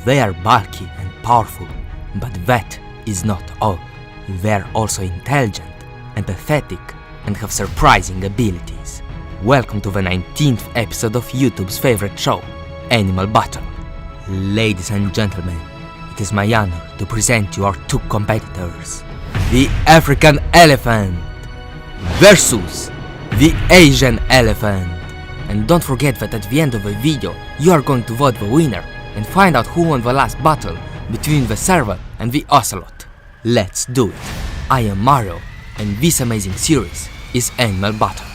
They are bulky and powerful, but that is not all. They are also intelligent, empathetic, and have surprising abilities. Welcome to the 19th episode of YouTube's favorite show, Animal Battle. Ladies and gentlemen, it is my honor to present you our two competitors. The African elephant versus the Asian elephant. And don't forget that at the end of the video, you are going to vote the winner and find out who won the last battle between the Serval and the Ocelot. Let's do it. I am Mario, and this amazing series is Animal Battle.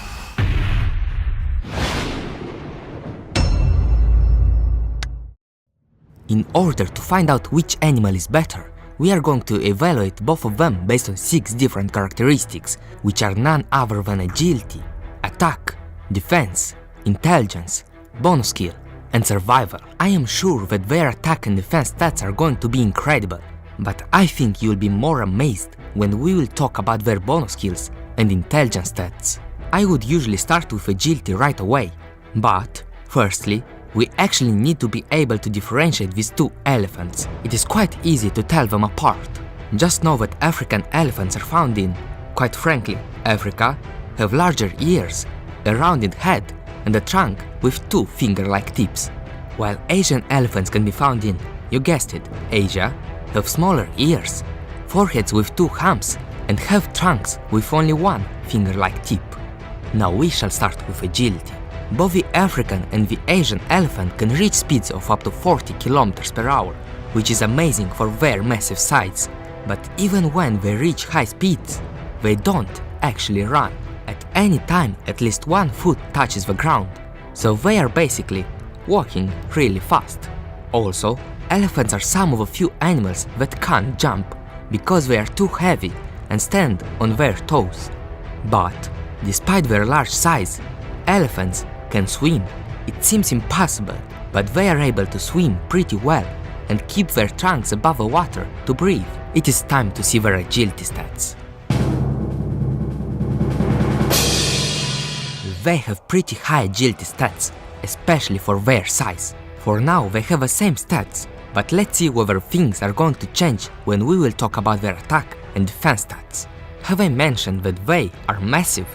In order to find out which animal is better, we are going to evaluate both of them based on 6 different characteristics, which are none other than agility, attack, defense, intelligence, bonus skill, and survival. I am sure that their attack and defense stats are going to be incredible, but I think you'll be more amazed when we will talk about their bonus skills and intelligence stats. I would usually start with agility right away, but firstly, we actually need to be able to differentiate these two elephants. It is quite easy to tell them apart. Just know that African elephants are found in, quite frankly, Africa, have larger ears, a rounded head, and a trunk with 2 finger-like tips, while Asian elephants can be found in, you guessed it, Asia, have smaller ears, foreheads with 2 humps, and have trunks with only 1 finger-like tip. Now we shall start with agility. Both the African and the Asian elephant can reach speeds of up to 40 km per hour, which is amazing for their massive size, but even when they reach high speeds, they don't actually run. At any time, at least 1 foot touches the ground, so they are basically walking really fast. Also, elephants are some of the few animals that can't jump, because they are too heavy and stand on their toes. But, despite their large size, elephants can swim. It seems impossible, but they are able to swim pretty well and keep their trunks above the water to breathe. It is time to see their agility stats. They have pretty high agility stats, especially for their size. For now they have the same stats, but let's see whether things are going to change when we will talk about their attack and defense stats. Have I mentioned that they are massive?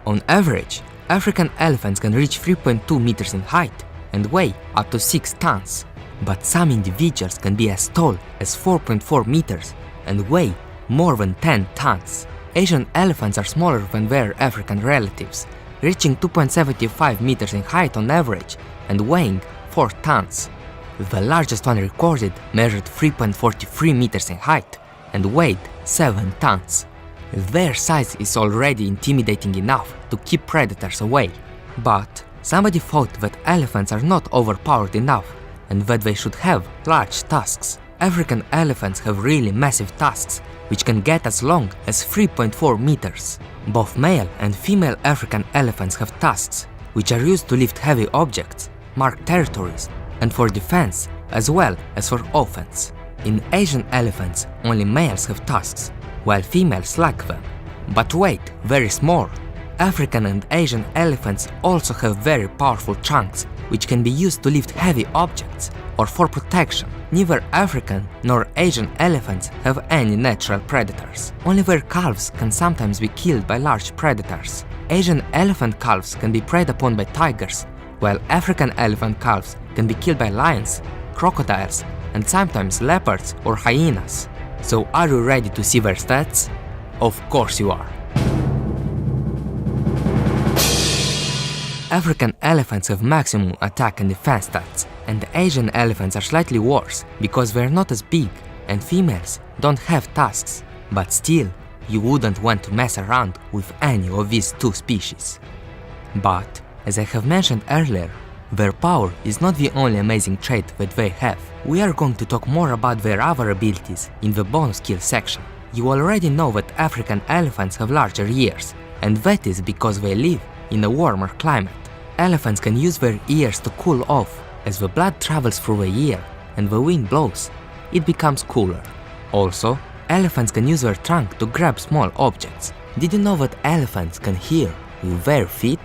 On average, African elephants can reach 3.2 meters in height and weigh up to 6 tons, but some individuals can be as tall as 4.4 meters and weigh more than 10 tons. Asian elephants are smaller than their African relatives, reaching 2.75 meters in height on average and weighing 4 tons. The largest one recorded measured 3.43 meters in height and weighed 7 tons. Their size is already intimidating enough to keep predators away, but somebody thought that elephants are not overpowered enough and that they should have large tusks. African elephants have really massive tusks, which can get as long as 3.4 meters. Both male and female African elephants have tusks, which are used to lift heavy objects, mark territories, and for defense, as well as for offense. In Asian elephants, only males have tusks, while females lack them. But wait, there is more. African and Asian elephants also have very powerful trunks, which can be used to lift heavy objects or for protection. Neither African nor Asian elephants have any natural predators. Only their calves can sometimes be killed by large predators. Asian elephant calves can be preyed upon by tigers, while African elephant calves can be killed by lions, crocodiles, and sometimes leopards or hyenas. So are you ready to see their stats? Of course you are. African elephants have maximum attack and defense stats, and the Asian elephants are slightly worse because they're not as big and females don't have tusks. But still, you wouldn't want to mess around with any of these 2 species. But, as I have mentioned earlier, their power is not the only amazing trait that they have. We are going to talk more about their other abilities in the bonus skill section. You already know that African elephants have larger ears, and that is because they live in a warmer climate. Elephants can use their ears to cool off. As the blood travels through the ear and the wind blows, it becomes cooler. Also, elephants can use their trunk to grab small objects. Did you know that elephants can hear with their feet?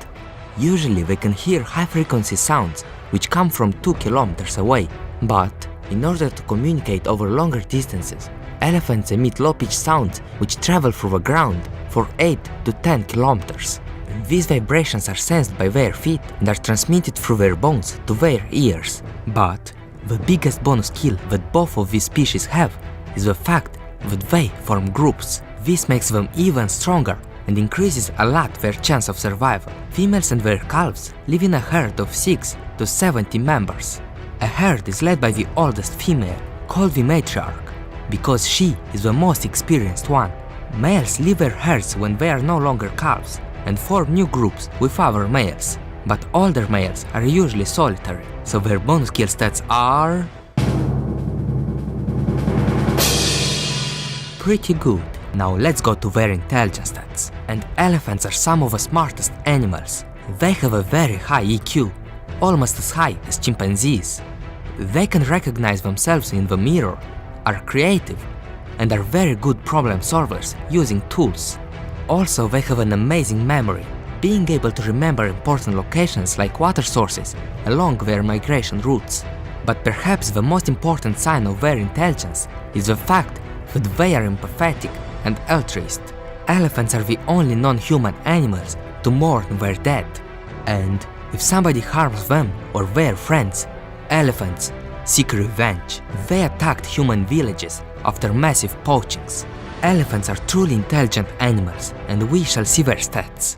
Usually they can hear high-frequency sounds which come from 2 kilometers away, but In order to communicate over longer distances, elephants emit low-pitched sounds which travel through the ground for 8 to 10 kilometers. And these vibrations are sensed by their feet and are transmitted through their bones to their ears. But the biggest bonus skill that both of these species have is the fact that they form groups. This makes them even stronger and increases a lot their chance of survival. Females and their calves live in a herd of 6 to 70 members. A herd is led by the oldest female, called the matriarch, because she is the most experienced one. Males leave their herds when they are no longer calves and form new groups with other males. But older males are usually solitary, so their bonus skill stats are pretty good. Now let's go to their intelligence stats. And elephants are some of the smartest animals. They have a very high EQ, almost as high as chimpanzees. They can recognize themselves in the mirror, are creative, and are very good problem solvers using tools. Also, they have an amazing memory, being able to remember important locations like water sources along their migration routes. But perhaps the most important sign of their intelligence is the fact that they are empathetic and altruist. Elephants are the only non-human animals to mourn their dead. And if somebody harms them or their friends, elephants seek revenge. They attacked human villages after massive poachings. Elephants are truly intelligent animals, and we shall see their stats.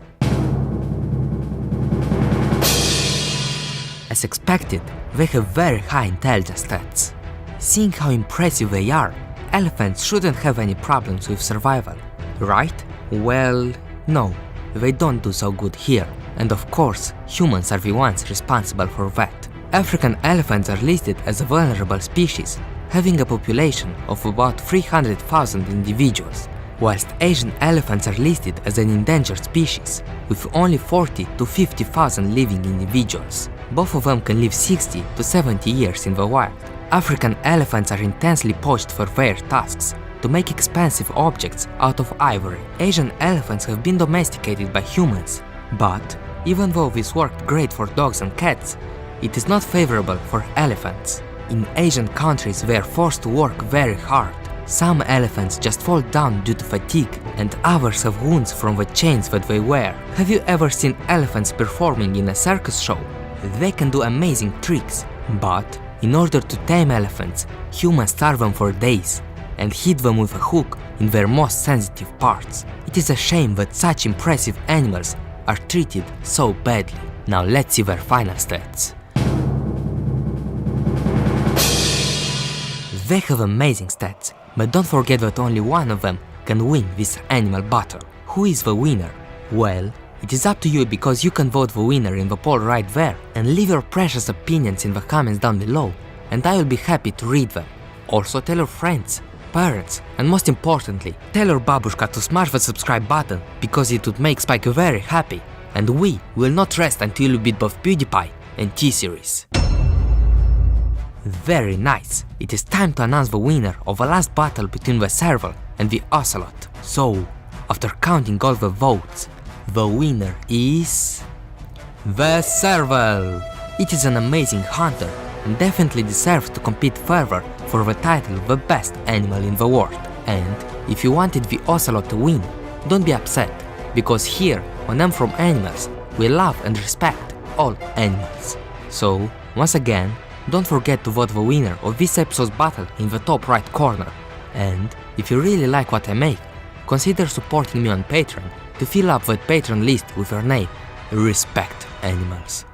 As expected, they have very high intelligence stats. Seeing how impressive they are, elephants shouldn't have any problems with survival, right? Well, no, they don't do so good here, and of course, humans are the ones responsible for that. African elephants are listed as a vulnerable species, having a population of about 300,000 individuals, whilst Asian elephants are listed as an endangered species, with only 40 to 50,000 living individuals. Both of them can live 60 to 70 years in the wild. African elephants are intensely poached for their tusks to make expensive objects out of ivory. Asian elephants have been domesticated by humans, but even though this worked great for dogs and cats, it is not favorable for elephants. In Asian countries, they are forced to work very hard. Some elephants just fall down due to fatigue, and others have wounds from the chains that they wear. Have you ever seen elephants performing in a circus show? They can do amazing tricks, but in order to tame elephants, humans starve them for days and hit them with a hook in their most sensitive parts. It is a shame that such impressive animals are treated so badly. Now let's see their final stats. They have amazing stats, but don't forget that only one of them can win this animal battle. Who is the winner? Well, it is up to you, because you can vote the winner in the poll right there and leave your precious opinions in the comments down below, and I will be happy to read them. Also tell your friends, parents, and most importantly, tell your babushka to smash the subscribe button, because it would make Spike very happy, and we will not rest until we beat both PewDiePie and T-Series. Very nice! It is time to announce the winner of the last battle between the Serval and the Ocelot. So, after counting all the votes, the winner is the Serval. It is an amazing hunter and definitely deserves to compete further for the title of the best animal in the world. And if you wanted the Ocelot to win, don't be upset, because here on M From Animals, we love and respect all animals. So, once again, don't forget to vote the winner of this episode's battle in the top right corner. And if you really like what I make, consider supporting me on Patreon to fill up that Patreon list with your name. Respect animals.